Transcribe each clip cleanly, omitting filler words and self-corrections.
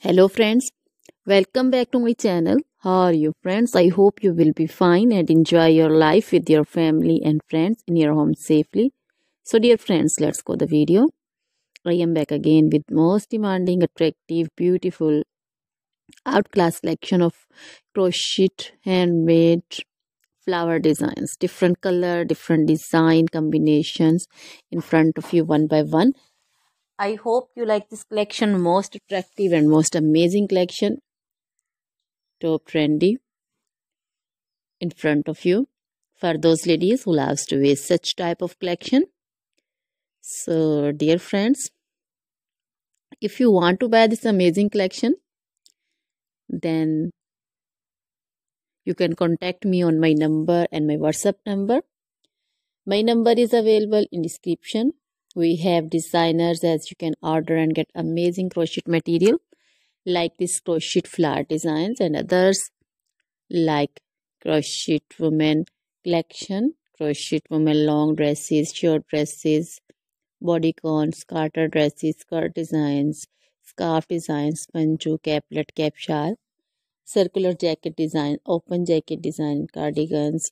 Hello friends, welcome back to my channel. How are you friends? I hope you will be fine and enjoy your life with your family and friends in your home safely. So dear friends, let's go the video. I am back again with most demanding, attractive, beautiful, outclass collection of crochet handmade flower designs. Different color, different design combinations in front of you one by one. I hope you like this collection, most attractive and most amazing collection. Top trendy in front of you for those ladies who loves to wear such type of collection. So dear friends, if you want to buy this amazing collection, then you can contact me on my number and my WhatsApp number. My number is available in description. We have designers as you can order and get amazing crochet material like this crochet flower designs and others like crochet women collection, crochet women long dresses, short dresses, bodycons, garter dresses, skirt designs, scarf designs, panju, caplet, cap shawl, circular jacket design, open jacket design, cardigans,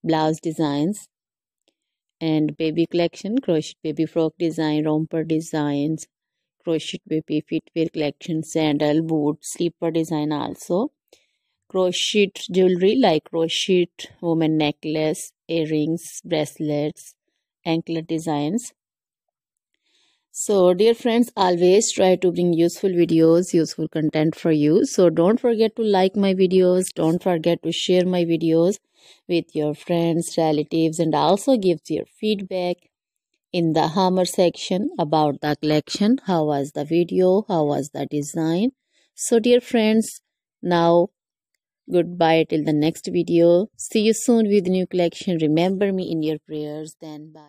blouse designs, and baby collection, crochet baby frock design, romper designs, crochet baby footwear collection, sandal, boot, slipper design also. Crochet jewelry like crochet woman necklace, earrings, bracelets, anklet designs. So dear friends, always try to bring useful videos, useful content for you. So don't forget to like my videos, don't forget to share my videos with your friends, relatives, and also give your feedback in the hammer section about the collection. How was the video? How was the design? So dear friends, now goodbye till the next video. See you soon with new collection. Remember me in your prayers. Then bye.